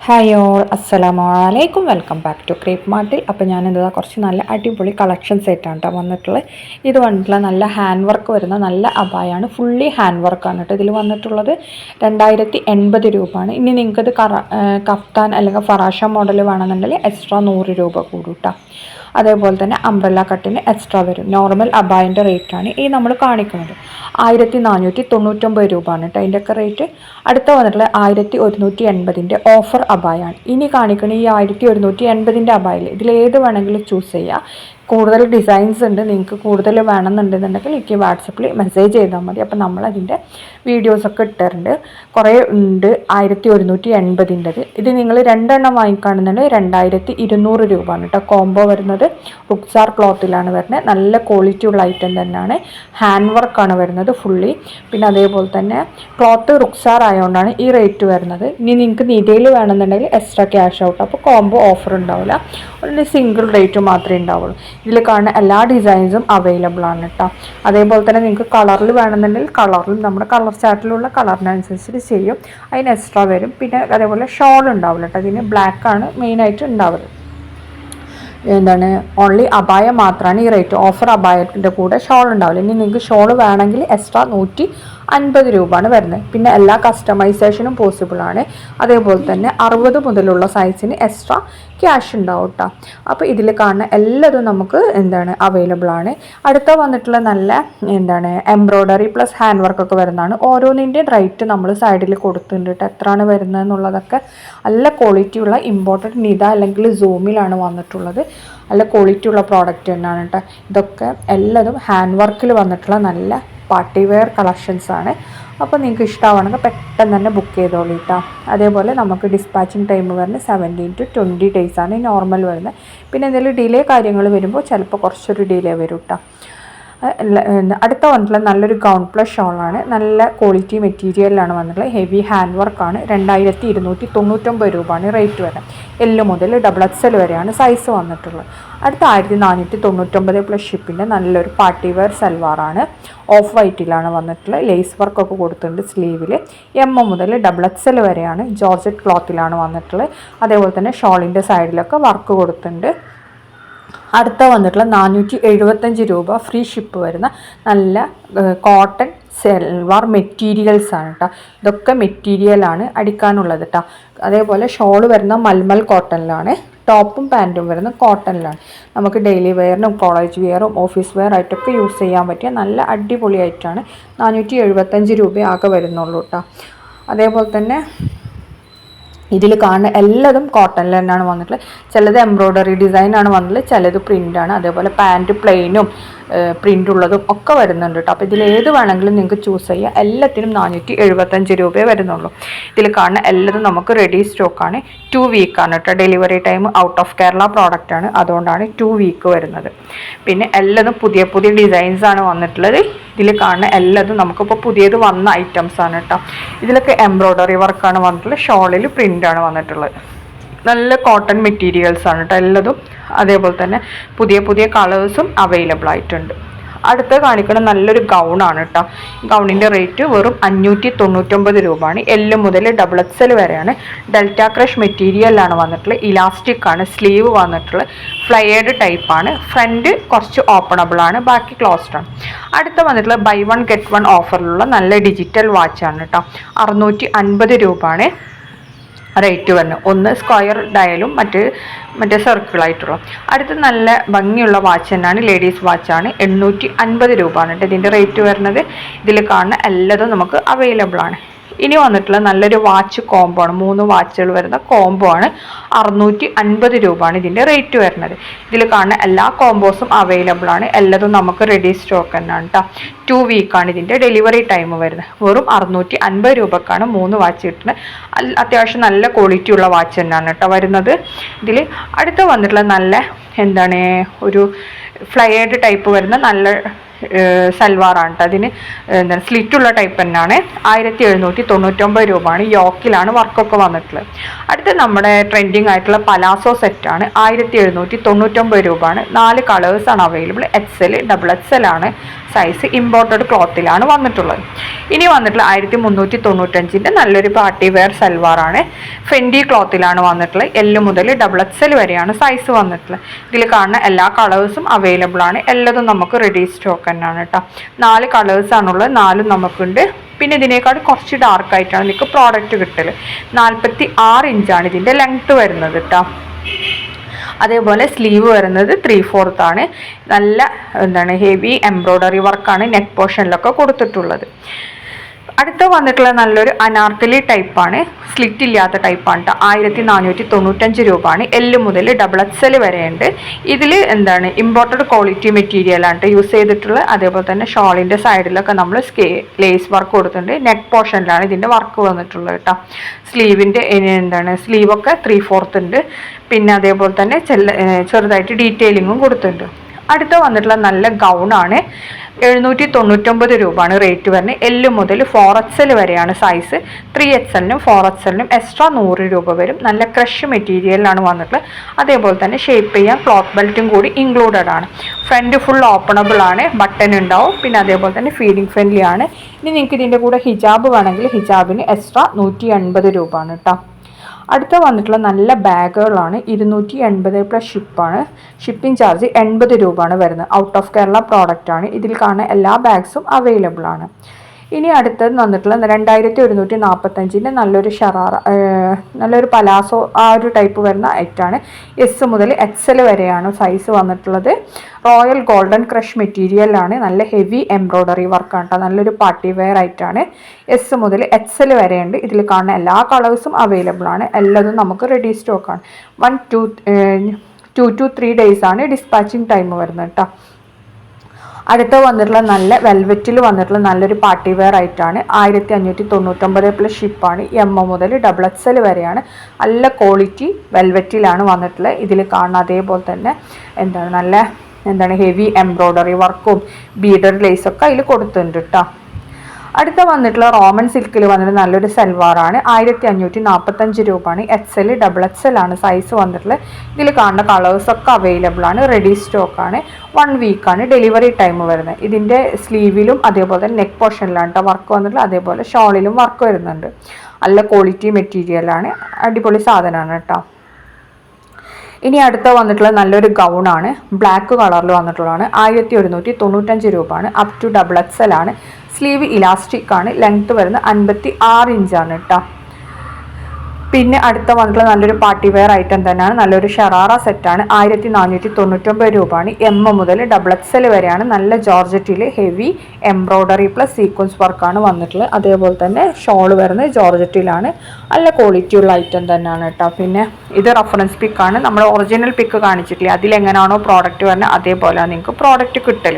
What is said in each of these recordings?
Hi all, അസ്സലാമു അലൈക്കും. Welcome back to ക്രേപ്പ് മാർട്ടിൽ. അപ്പോൾ ഞാനെന്താ കുറച്ച് നല്ല അടിപൊളി കളക്ഷൻ സെറ്റാണ് കേട്ടോ വന്നിട്ടുള്ളത്. ഇത് വന്നിട്ടുള്ള നല്ല ഹാൻഡ് വർക്ക് വരുന്ന നല്ല അബായാണ്, ഫുള്ളി ഹാൻഡ് വർക്കാണ് കേട്ടോ. ഇതിൽ വന്നിട്ടുള്ളത് 2080 രൂപയാണ്. ഇനി നിങ്ങൾക്കത് കഫ്താൻ അല്ലെങ്കിൽ ഫറാഷ മോഡൽ വേണമെന്നുണ്ടെങ്കിൽ എക്സ്ട്രാ 100 രൂപ കൂടും കേട്ടോ. അതേപോലെ തന്നെ അംബ്രല്ല കട്ടിന് എക്സ്ട്രാ വരും. നോർമൽ അബായൻ്റെ റേറ്റാണ് ഈ നമ്മൾ കാണിക്കുന്നത്. 1499 രൂപയാണ് കേട്ടോ അതിൻ്റെയൊക്കെ റേറ്റ്. അടുത്ത വന്നിട്ടുള്ള 1180ൻ്റെ ഓഫർ അബായാണ്. ഇനി കാണിക്കുന്ന ഈ 1180ൻ്റെ അബായിൽ ഇതിലേത് വേണമെങ്കിലും ചൂസ് ചെയ്യുക. കൂടുതൽ ഡിസൈൻസ് ഉണ്ട്, നിങ്ങൾക്ക് കൂടുതൽ വേണമെന്നുണ്ടെന്നുണ്ടെങ്കിൽ എനിക്ക് വാട്സപ്പിൽ മെസ്സേജ് ചെയ്താൽ മതി. അപ്പോൾ നമ്മളതിൻ്റെ വീഡിയോസൊക്കെ ഇട്ടിട്ടുണ്ട്, കുറേ ഉണ്ട്. 1180ൻ്റെത് ഇത് നിങ്ങൾ രണ്ടെണ്ണം വാങ്ങിക്കുകയാണെന്നുണ്ടെങ്കിൽ 2200 രൂപയാണ് കേട്ടോ. കോംബോ വരുന്നത് റുക്സാർ ക്ലോത്തിലാണ് വരുന്നത്. നല്ല ക്വാളിറ്റി ഉള്ള ഐറ്റം തന്നെയാണ്. ഹാൻഡ് വർക്കാണ് വരുന്നത് ഫുള്ളി. പിന്നെ അതേപോലെ തന്നെ ക്ലോത്ത് റുക്സാർ ആയതുകൊണ്ടാണ് ഈ റേറ്റ് വരുന്നത്. ഇനി നിങ്ങൾക്ക് നിതയിൽ വേണമെന്നുണ്ടെങ്കിൽ എക്സ്ട്രാ ക്യാഷ് ഔട്ട്. അപ്പോൾ കോംബോ ഓഫർ ഉണ്ടാവില്ല, ഒരു സിംഗിൾ റേറ്റ് മാത്രമേ ഉണ്ടാവുള്ളൂ. ഇതിൽ കാണുന്ന എല്ലാ ഡിസൈൻസും അവൈലബിൾ ആണ് കേട്ടോ. അതേപോലെ തന്നെ നിങ്ങൾക്ക് കളറിൽ വേണമെന്നുണ്ടെങ്കിൽ കളറിൽ നമ്മുടെ കളർ ചാർട്ടിലുള്ള കളറിനനുസരിച്ച് ചെയ്യും, അതിന് എക്സ്ട്രാ വരും. പിന്നെ അതേപോലെ ഷോൾ ഉണ്ടാവില്ല കേട്ടോ, ഇതിന് ബ്ലാക്കാണ് മെയിനായിട്ട് ഉണ്ടാവുന്നത്. ഓൺലി അബായ മാത്രമാണ് ഈ റേറ്റ്. ഓഫർ അബായത്തിൻ്റെ കൂടെ ഷോൾ ഉണ്ടാവില്ല. ഇനി നിങ്ങൾക്ക് ഷോൾ വേണമെങ്കിൽ എക്സ്ട്രാ 150 രൂപയാണ് വരുന്നത്. പിന്നെ എല്ലാ കസ്റ്റമൈസേഷനും പോസിബിളാണ്. അതേപോലെ തന്നെ 60 മുതലുള്ള സൈസിന് എക്സ്ട്രാ ക്യാഷ് ഉണ്ടാവും കേട്ടോ. അപ്പോൾ ഇതിൽ കാണുന്ന എല്ലാതും നമുക്ക് അവൈലബിൾ ആണ്. അടുത്ത വന്നിട്ടുള്ള നല്ല എംബ്രോയ്ഡറി പ്ലസ് ഹാൻഡ് വർക്കൊക്കെ വരുന്നതാണ്. ഓരോന്നിൻ്റെയും റേറ്റ് നമ്മൾ സൈഡിൽ കൊടുത്തിട്ടുണ്ട് കേട്ടോ, എത്രയാണ് വരുന്നത് എന്നുള്ളതൊക്കെ. നല്ല ക്വാളിറ്റിയുള്ള ഇമ്പോർട്ടൻറ്റ് നിത അല്ലെങ്കിൽ സൂമിലാണ് വന്നിട്ടുള്ളത്. നല്ല ക്വാളിറ്റി ഉള്ള പ്രോഡക്റ്റ് തന്നെയാണ് കേട്ടോ. ഇതൊക്കെ എല്ലാതും ഹാൻഡ് വർക്കിൽ വന്നിട്ടുള്ള നല്ല പാർട്ടി വെയർ കളക്ഷൻസാണ്. അപ്പോൾ നിങ്ങൾക്ക് ഇഷ്ടമാണെങ്കിൽ പെട്ടെന്ന് തന്നെ ബുക്ക് ചെയ്തോളൂ കേട്ടോ. അതേപോലെ നമുക്ക് ഡിസ്പാച്ചിങ് ടൈം വരുന്നത് 17 to 20 ഡേയ്സാണ് നോർമൽ വരുന്നത്. പിന്നെ എന്തെങ്കിലും ഡിലേ കാര്യങ്ങൾ വരുമ്പോൾ ചിലപ്പോൾ കുറച്ചൊരു ഡിലേ വരും കേട്ടോ. അടുത്ത വന്നിട്ടുള്ള നല്ലൊരു ഗൗൺ പ്ലസ് ഷോളാണ്. നല്ല ക്വാളിറ്റി മെറ്റീരിയലിലാണ് വന്നിട്ടുള്ളത്. ഹെവി ഹാൻഡ് വർക്കാണ്. 2299 രൂപയാണ് റേറ്റ് വരുന്നത്. എല് മുതൽ XXL വരെയാണ് സൈസ് വന്നിട്ടുള്ളത്. അടുത്ത 1499 പ്ലസ് ഷിപ്പിൻ്റെ നല്ലൊരു പാർട്ടി വെയർ സൽവാറാണ്. ഓഫ് വൈറ്റിലാണ് വന്നിട്ടുള്ളത്. ലേസ് വർക്കൊക്കെ കൊടുത്തിട്ടുണ്ട് സ്ലീവിൽ. M മുതൽ XXL വരെയാണ്. ജോർജറ്റ് ക്ലോത്തിലാണ് വന്നിട്ടുള്ളത്. അതേപോലെ തന്നെ ഷോളിൻ്റെ സൈഡിലൊക്കെ വർക്ക് കൊടുത്തിട്ടുണ്ട്. അടുത്ത വന്നിട്ടുള്ള 475 രൂപ ഫ്രീ ഷിപ്പ് വരുന്ന നല്ല കോട്ടൺ സൽവാർ മെറ്റീരിയൽസാണ് കേട്ടോ. ഇതൊക്കെ മെറ്റീരിയലാണ് അടിക്കാനുള്ളത് കേട്ടോ. അതേപോലെ ഷോൾ വരുന്ന മൽമൽ കോട്ടണിലാണ്. ടോപ്പും പാൻറ്റും വരുന്ന കോട്ടണിലാണ്. നമുക്ക് ഡെയിലി വെയറിനും കോളേജ് വെയറും ഓഫീസ് വെയർ ആയിട്ടൊക്കെ യൂസ് ചെയ്യാൻ പറ്റിയ നല്ല അടിപൊളിയായിട്ടാണ്. 475 രൂപ ആകെ വരുന്നുള്ളൂ കേട്ടോ. അതേപോലെ തന്നെ ഇതിൽ കാണുന്ന എല്ലാതും കോട്ടണിൽ തന്നെയാണ് വന്നിട്ടുള്ളത്. ചിലത് എംബ്രോയ്ഡറി ഡിസൈനാണ് വന്നിട്ടുള്ളത്, ചിലത് പ്രിൻ്റാണ്. അതേപോലെ പാൻറ്റ് പ്ലെയിനും പ്രിൻ്റ് ഉള്ളതും ഒക്കെ വരുന്നുണ്ട് കേട്ടോ. അപ്പോൾ ഇതിലേത് വേണമെങ്കിലും നിങ്ങൾക്ക് ചൂസ് ചെയ്യാം. എല്ലാത്തിനും 475 രൂപയെ വരുന്നുള്ളൂ. ഇതിൽ കാണുന്ന എല്ലാതും നമുക്ക് റെഡി സ്റ്റോക്കാണ്. 2 വീക്കാണ് കേട്ടോ delivery time. Out of Kerala പ്രോഡക്റ്റാണ്, അതുകൊണ്ടാണ് 2 വീക്ക് വരുന്നത്. പിന്നെ എല്ലാതും പുതിയ പുതിയ ഡിസൈൻസാണ് വന്നിട്ടുള്ളത്. ഇതിൽ കാണുന്ന എല്ലാതും നമുക്കിപ്പോൾ പുതിയത് വന്ന ഐറ്റംസാണ് കേട്ടോ. ഇതിലൊക്കെ എംബ്രോയ്ഡറി വർക്കാണ് വന്നിട്ടുള്ളത്. ഷോളിൽ പ്രിൻ്റാണ് വന്നിട്ടുള്ളത്. നല്ല കോട്ടൺ മെറ്റീരിയൽസാണ് കേട്ടോ എല്ലാതും. അതേപോലെ തന്നെ പുതിയ പുതിയ കളേഴ്സും അവൈലബിൾ ആയിട്ടുണ്ട്. അടുത്ത് കാണിക്കുന്ന നല്ലൊരു ഗൗണാണ് കേട്ടോ. ഗൗണിൻ്റെ റേറ്റ് വെറും 599 രൂപയാണ്. എല് മുതൽ XXL വരെയാണ്. ഡെൽറ്റ ക്രഷ് മെറ്റീരിയലാണ് വന്നിട്ടുള്ളത്. ഇലാസ്റ്റിക് ആണ്. സ്ലീവ് വന്നിട്ടുള്ളത് ഫ്ലയേർഡ് ടൈപ്പാണ്. ഫ്രണ്ട് കുറച്ച് ഓപ്പണബിൾ ആണ്, ബാക്കി ക്ലോസ്ഡ് ആണ്. അടുത്ത വന്നിട്ടുള്ള ബൈ 1 get 1 ഓഫറിലുള്ള നല്ല ഡിജിറ്റൽ വാച്ചാണ് കേട്ടോ. 650 രൂപയാണ് റേറ്റ് വരുന്നത്. ഒന്ന് സ്ക്വയർ ഡയലും മറ്റേ സർക്കിളായിട്ടുള്ള. അടുത്ത് നല്ല ഭംഗിയുള്ള വാച്ച് തന്നെയാണ്, ലേഡീസ് വാച്ചാണ്. 850 രൂപയാണ് കേട്ടോ ഇതിൻ്റെ റേറ്റ് വരുന്നത്. ഇതിൽ കാണുന്ന എല്ലാതും നമുക്ക് അവൈലബിൾ ആണ്. ഇനി വന്നിട്ടുള്ള നല്ലൊരു വാച്ച് കോംബോ ആണ്. 3 വാച്ചുകൾ വരുന്ന കോംബോ ആണ്. 650 രൂപയാണ് ഇതിൻ്റെ റേറ്റ് വരുന്നത്. ഇതിൽ കാണുന്ന എല്ലാ കോംബോസും അവൈലബിൾ ആണ്. എല്ലാതും നമുക്ക് റെഡി സ്റ്റോക്ക് തന്നെയാണ് കേട്ടോ. 2 വീക്കാണ് ഇതിൻ്റെ ഡെലിവറി ടൈം വരുന്നത്. വെറും 650 രൂപക്കാണ് 3 വാച്ച് കിട്ടുന്നത്. അത്യാവശ്യം നല്ല ക്വാളിറ്റി ഉള്ള വാച്ച് തന്നെയാണ് കേട്ടോ വരുന്നത്. ഇതിൽ അടുത്ത് വന്നിട്ടുള്ള നല്ല ഒരു ഫ്ലയേർഡ് ടൈപ്പ് വരുന്ന നല്ല സൽവാറാണ് കേട്ടോ. അതിന് സ്ലിറ്റുള്ള ടൈപ്പ് തന്നെയാണ്. 1799 രൂപയാണ്. യോക്കിലാണ് വർക്കൊക്കെ വന്നിട്ടുള്ളത്. അടുത്ത് നമ്മുടെ ട്രെൻഡിങ് ആയിട്ടുള്ള പലാസോ സെറ്റാണ്. 1799 രൂപയാണ്. 4 കളേഴ്സാണ് അവൈലബിൾ. XL, XXL ആണ് സൈസ് ഇമ്പോർട്ടഡ് ക്ലോത്തിലാണ് വന്നിട്ടുള്ളത്. ഇനി വന്നിട്ടുള്ള 1395 നല്ലൊരു പാർട്ടി വെയർ സൽവാറാണ്. ഫെൻഡി ക്ലോത്തിലാണ് വന്നിട്ടുള്ളത്. L മുതൽ XXL വരെയാണ് സൈസ് വന്നിട്ടുള്ളത്. ഇതിൽ കാണുന്ന എല്ലാ കളേഴ്സും അവൈലബിൾ ആണ്. എല്ലാതും നമുക്ക് റെഡി സ്റ്റോക്ക് തന്നെയാണ് കേട്ടോ. 4 കളേഴ്സാണുള്ളത്, 4 നമുക്കുണ്ട്. പിന്നെ ഇതിനേക്കാൾ കുറച്ച് ഡാർക്ക് ആയിട്ടാണ് നിങ്ങൾക്ക് പ്രോഡക്റ്റ് കിട്ടൽ. 46 ഇഞ്ചാണ് ഇതിൻ്റെ ലെങ്ത്ത് വരുന്നത് കേട്ടോ. അതേപോലെ സ്ലീവ് വരുന്നത് 3/4 ആണ്. നല്ല ഹെവി എംബ്രോയ്ഡറി വർക്കാണ് നെക്ക് പോർഷനിലൊക്കെ കൊടുത്തിട്ടുള്ളത്. അടുത്ത വന്നിട്ടുള്ള നല്ലൊരു അനാർക്കലി ടൈപ്പാണ്, സ്ലിറ്റ് ഇല്ലാത്ത ടൈപ്പാണ് കേട്ടോ. 1495 രൂപയാണ്. L മുതൽ XXL വരെയുണ്ട്. ഇതിൽ ഇമ്പോർട്ടഡ് ക്വാളിറ്റി മെറ്റീരിയലാണ് കേട്ടോ യൂസ് ചെയ്തിട്ടുള്ളത്. അതേപോലെ തന്നെ ഷോളിൻ്റെ സൈഡിലൊക്കെ നമ്മൾ ലേസ് വർക്ക് കൊടുത്തിട്ടുണ്ട്. നെക്ക് പോർഷനിലാണ് ഇതിൻ്റെ വർക്ക് വന്നിട്ടുള്ളത് കേട്ടോ. സ്ലീവിൻ്റെ സ്ലീവൊക്കെ 3/4 ഉണ്ട്. പിന്നെ അതേപോലെ തന്നെ ചെറുതായിട്ട് ഡീറ്റെയിലിങ്ങും കൊടുത്തിട്ടുണ്ട്. അടുത്ത വന്നിട്ടുള്ള നല്ല ഗൗണാണ്. 799 രൂപയാണ് റേറ്റ് വരുന്നത്. L മുതൽ 4XL വരെയാണ് സൈസ്. 3XLനും 4XLനും എക്സ്ട്രാ 100 രൂപ വരും. നല്ല ക്രഷ് മെറ്റീരിയലാണ് വന്നിട്ടുള്ളത്. അതേപോലെ തന്നെ ഷേപ്പ് ചെയ്യാൻ ക്ലോത്ത് ബെൽറ്റും കൂടി ഇൻക്ലൂഡഡ് ആണ്. ഫ്രണ്ട് ഫുൾ ഓപ്പണബിൾ ആണ്, ബട്ടൺ ഉണ്ടാവും. പിന്നെ അതേപോലെ തന്നെ ഫീഡിങ് ഫ്രണ്ട്ലി ആണ്. ഇനി നിങ്ങൾക്ക് ഇതിൻ്റെ കൂടെ ഹിജാബ് വേണമെങ്കിൽ ഹിജാബിന് എക്സ്ട്രാ 180 രൂപയാണ് കേട്ടോ. അടുത്ത വന്നിട്ടുള്ള നല്ല ബാഗുകളാണ്. 280 പ്ലസ് ഷിപ്പാണ്. ഷിപ്പിംഗ് ചാർജ് 80 രൂപയാണ് വരുന്നത്. ഔട്ട് ഓഫ് കേരള പ്രോഡക്റ്റ് ആണ്. ഇതിൽ കാണുന്ന എല്ലാ ബാഗ്സും അവൈലബിൾ ആണ്. ഇനി അടുത്തത് വന്നിട്ടുള്ള 2145 നല്ലൊരു പലാസോ ആ ഒരു ടൈപ്പ് വരുന്ന ഐറ്റാണ്. S മുതൽ XL വരെയാണ് സൈസ് വന്നിട്ടുള്ളത്. റോയൽ ഗോൾഡൻ ക്രഷ് മെറ്റീരിയലാണ്. നല്ല ഹെവി എംബ്രോയ്ഡറി വർക്കാണ് കേട്ടോ. നല്ലൊരു പാർട്ടി വെയർ ആയിട്ടാണ്. S മുതൽ XL വരെയുണ്ട്. ഇതിൽ കാണുന്ന എല്ലാ കളേഴ്സും അവൈലബിൾ ആണ്. എല്ലാതും നമുക്ക് റെഡി സ്റ്റോക്കാണ്. 2 to 3 days ആണ് ഡിസ്പാച്ചിങ് ടൈം വരുന്നത് കേട്ടോ. അടുത്ത വന്നിട്ടുള്ള നല്ല വെൽവെറ്റിൽ വന്നിട്ടുള്ള നല്ലൊരു പാർട്ടി വെയർ ആയിട്ടാണ്. 1599 പ്ലസ് ഷിപ്പാണ്. M മുതൽ XXL വരെയാണ്. നല്ല ക്വാളിറ്റി വെൽവെറ്റിലാണ് വന്നിട്ടുള്ളത്. ഇതിൽ കാണുന്ന അതേപോലെ തന്നെ നല്ല ഹെവി എംബ്രോയ്ഡറി വർക്കും ബീഡർ ലേസൊക്കെ അതിൽ കൊടുത്തിട്ടുണ്ട് കേട്ടോ. അടുത്ത വന്നിട്ടുള്ള റോമൻ സിൽക്കിൽ വന്നിട്ട് നല്ലൊരു സൽവാറാണ്. 1545 രൂപയാണ്. XL XXL ആണ് സൈസ് വന്നിട്ടുള്ളത്. ഇതിൽ കാണുന്ന കളേഴ്സൊക്കെ അവൈലബിൾ ആണ്. റെഡി സ്റ്റോക്കാണ്. 1 വീക്കാണ് ഡെലിവറി ടൈം വരുന്നത്. ഇതിൻ്റെ സ്ലീവിലും അതേപോലെ തന്നെ നെക്ക് പോർഷനിലാണ് കേട്ടോ വർക്ക് വന്നിട്ടുള്ളത്. അതേപോലെ ഷോളിലും വർക്ക് വരുന്നുണ്ട്. നല്ല ക്വാളിറ്റി മെറ്റീരിയലാണ്. അടിപൊളി സാധനമാണ് കേട്ടോ. ഇനി അടുത്ത വന്നിട്ടുള്ള നല്ലൊരു ഗൗണാണ്. ബ്ലാക്ക് കളറിൽ വന്നിട്ടുള്ളതാണ്. 1195 രൂപയാണ്. അപ് ടു XXL ആണ്. സ്ലീവ് ഇലാസ്റ്റിക് ആണ്. ലെങ്ത് വരുന്നത് 56 ഇഞ്ചാണ് കേട്ടോ. പിന്നെ അടുത്ത വന്നിട്ടുള്ള നല്ലൊരു പാർട്ടി വെയർ ഐറ്റം തന്നെയാണ്. നല്ലൊരു ഷറാറ സെറ്റാണ്. 1499 രൂപയാണ്. M മുതൽ XXL വരെയാണ്. നല്ല ജോർജറ്റിൽ ഹെവി എംബ്രോയ്ഡറി പ്ലസ് സീക്വൻസ് വർക്കാണ് വന്നിട്ടുള്ളത്. അതേപോലെ തന്നെ ഷോൾ വരുന്നത് ജോർജറ്റിലാണ്. നല്ല ക്വാളിറ്റിയുള്ള ഐറ്റം തന്നെയാണ് കേട്ടോ. പിന്നെ ഇത് റെഫറൻസ് പിക്കാണ്. നമ്മൾ ഒറിജിനൽ പിക്ക് കാണിച്ചിട്ടില്ല, അതിലെങ്ങനെയാണോ പ്രോഡക്റ്റ് വരുന്നത് അതേപോലെയാണ് നിങ്ങൾക്ക് പ്രോഡക്റ്റ് കിട്ടൽ.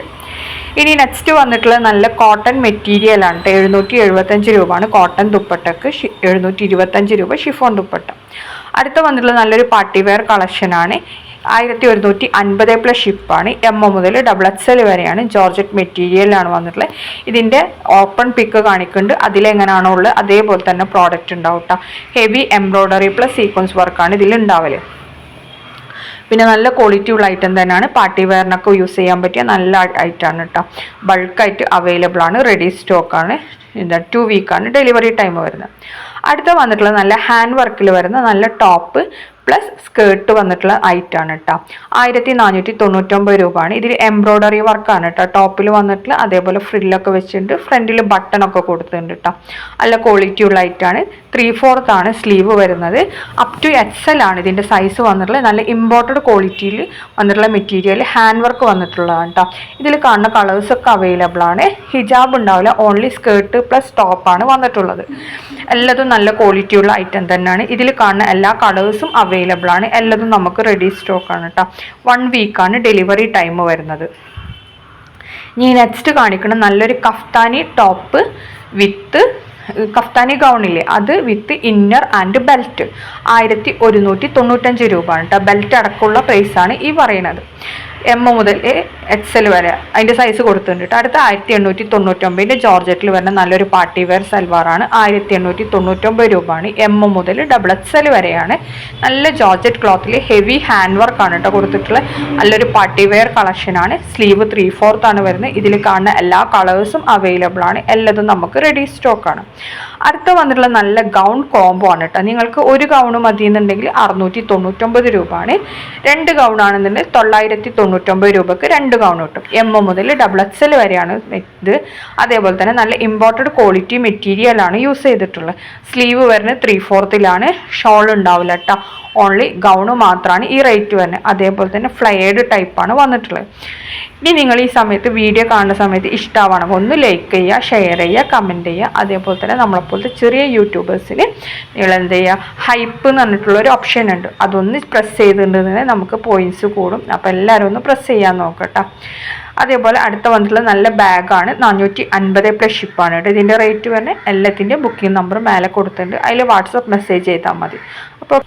ഇനി നെക്സ്റ്റ് വന്നിട്ടുള്ളത് നല്ല കോട്ടൺ മെറ്റീരിയലാണ്. 775 രൂപയാണ് കോട്ടൺ ദുപ്പട്ടക്ക്. 725 രൂപ ഷിഫോൺ ദുപ്പട്ട. അടുത്ത വന്നിട്ടുള്ളത് നല്ലൊരു പാർട്ടി വെയർ കളക്ഷനാണ്. 1150 പ്ലസ് ഷിപ്പാണ്. M മുതൽ XXL വരെയാണ്. ജോർജറ്റ് മെറ്റീരിയലാണ് വന്നിട്ടുള്ളത്. ഇതിൻ്റെ ഓപ്പൺ പിക്ക് കാണിക്കുന്നുണ്ട്. അതിലെങ്ങനെയാണോ ഉള്ളത് അതേപോലെ തന്നെ പ്രോഡക്റ്റ് ഉണ്ടാവും കേട്ടോ. ഹെവി എംബ്രോയ്ഡറി പ്ലസ് സീക്വൻസ് വർക്കാണ് ഇതിൽ ഉണ്ടാവല്. പിന്നെ നല്ല ക്വാളിറ്റി ഉള്ള ഐറ്റം തന്നെയാണ്. പാർട്ടി വെയറിനൊക്കെ യൂസ് ചെയ്യാൻ പറ്റിയ നല്ല ഐറ്റമാണ് കേട്ടോ. ബൾക്കായിട്ട് അവൈലബിൾ ആണ്. റെഡി സ്റ്റോക്കാണ്. 2 വീക്കാണ് ഡെലിവറി ടൈം വരുന്നത്. അടുത്ത വന്നിട്ടുള്ള നല്ല ഹാൻഡ് വർക്കിൽ വരുന്ന നല്ല ടോപ്പ് പ്ലസ് സ്കേർട്ട് വന്നിട്ടുള്ള ഐറ്റാണ് കേട്ടോ. 1499 രൂപയാണ്. ഇതിൽ എംബ്രോയ്ഡറി വർക്കാണ് കേട്ടോ ടോപ്പിൽ വന്നിട്ടുള്ള. അതേപോലെ ഫ്രില്ലൊക്കെ വെച്ചിട്ടുണ്ട്. ഫ്രണ്ടിൽ ബട്ടണൊക്കെ കൊടുത്തിട്ടുണ്ട് കേട്ടോ. നല്ല ക്വാളിറ്റി ഉള്ള ഐറ്റാണ്. 3/4 ആണ് സ്ലീവ് വരുന്നത്. അപ് ടു XL ആണ് ഇതിൻ്റെ സൈസ് വന്നിട്ടുള്ളത്. നല്ല ഇമ്പോർട്ടഡ് ക്വാളിറ്റിയിൽ വന്നിട്ടുള്ള മെറ്റീരിയൽ ഹാൻഡ് വർക്ക് വന്നിട്ടുള്ളതാണ് കേട്ടോ. ഇതിൽ കാണുന്ന കളേഴ്സൊക്കെ അവൈലബിൾ ആണ്. ഹിജാബ് ഉണ്ടാവില്ല, ഓൺലി സ്കേർട്ട് പ്ലസ് ടോപ്പാണ് വന്നിട്ടുള്ളത്. എല്ലാതും നല്ല ക്വാളിറ്റി ഉള്ള ഐറ്റം തന്നെയാണ്. ഇതിൽ കാണുന്ന എല്ലാ കളേഴ്സും അവൈലബിൾ ആണ്. എല്ലാതും നമുക്ക് റെഡി സ്റ്റോക്കാണ് കേട്ടോ. 1 വീക്കാണ് ഡെലിവറി ടൈം വരുന്നത്. ഇനി നെക്സ്റ്റ് കാണിക്കണം നല്ലൊരു കഫ്താനി ടോപ്പ് വിത്ത് കഫ്താനി ഗൗണില്ലേ അത് വിത്ത് ഇന്നർ ആൻഡ് ബെൽറ്റ്. 1195 രൂപയാണ് കേട്ടോ. ബെൽറ്റ് അടക്കമുള്ള പ്രൈസാണ് ഈ പറയുന്നത്. എം മുതൽ XL വരെ അതിൻ്റെ സൈസ് കൊടുത്തിട്ടുണ്ട് കേട്ടോ. അടുത്ത 1899 ജോർജറ്റിൽ വരുന്ന നല്ലൊരു പാർട്ടി വെയർ സൽവാറാണ്. 1899 രൂപയാണ്. എം മുതൽ XXL വരെയാണ്. നല്ല ജോർജറ്റ് ക്ലോത്തിൽ ഹെവി ഹാൻഡ് വർക്കാണ് കേട്ടോ കൊടുത്തിട്ടുള്ളത്. നല്ലൊരു പാർട്ടി വെയർ കളക്ഷനാണ്. സ്ലീവ് 3/4 ആണ് വരുന്നത്. ഇതിൽ കാണുന്ന എല്ലാ കളേഴ്സും അവൈലബിൾ ആണ്. എല്ലാതും നമുക്ക് റെഡി സ്റ്റോക്കാണ്. അടുത്ത വന്നിട്ടുള്ള നല്ല ഗൗൺ കോംബോ ആണ് കേട്ടോ. നിങ്ങൾക്ക് ഒരു ഗൗൺ മതി എന്നുണ്ടെങ്കിൽ 699 രൂപയാണ്. 2 ഗൗൺ ആണെന്നുണ്ടെങ്കിൽ 999 രൂപക്ക് 2 ഗൗൺ കിട്ടും. എം മുതൽ XXL വരെയാണ് ഇത്. അതേപോലെ തന്നെ നല്ല ഇമ്പോർട്ടഡ് ക്വാളിറ്റി മെറ്റീരിയൽ ആണ് യൂസ് ചെയ്തിട്ടുള്ളത്. സ്ലീവ് വരുന്നത് 3/4 ഷോൾ ഉണ്ടാവില്ല കേട്ടോ. ഓൺലി ഗൗണ് മാത്രമാണ് ഈ റേറ്റ് വരുന്നത്. അതേപോലെ തന്നെ ഫ്ലയേർഡ് ടൈപ്പാണ് വന്നിട്ടുള്ളത്. ഇനി നിങ്ങൾ ഈ സമയത്ത് വീഡിയോ കാണുന്ന സമയത്ത് ഇഷ്ടമാണെങ്കിൽ ഒന്ന് ലൈക്ക് ചെയ്യുക, ഷെയർ ചെയ്യുക, കമൻറ്റ് ചെയ്യുക. അതേപോലെ തന്നെ നമ്മളെപ്പോലത്തെ ചെറിയ യൂട്യൂബേഴ്സിന് നിങ്ങൾ എന്ത് ചെയ്യുക, ഹൈപ്പ് എന്ന് പറഞ്ഞിട്ടുള്ളൊരു ഓപ്ഷൻ ഉണ്ട്. അതൊന്ന് പ്രസ് ചെയ്തിട്ടുണ്ടെങ്കിൽ നമുക്ക് പോയിൻറ്റ്സ് കൂടും. അപ്പോൾ എല്ലാവരും ഒന്ന് പ്രസ് ചെയ്യാൻ നോക്കട്ടോ. അതേപോലെ അടുത്ത വന്നിട്ടുള്ള നല്ല ബാഗാണ്. 450+ ഷിപ്പാണ് കേട്ടോ. ഇതിൻ്റെ റേറ്റ് വരുന്നത്. എല്ലാത്തിൻ്റെ ബുക്കിംഗ് നമ്പർ മേലെ കൊടുത്തിട്ടുണ്ട്. അതിൽ വാട്സപ്പ് മെസ്സേജ് ചെയ്താൽ മതി. അപ്പോൾ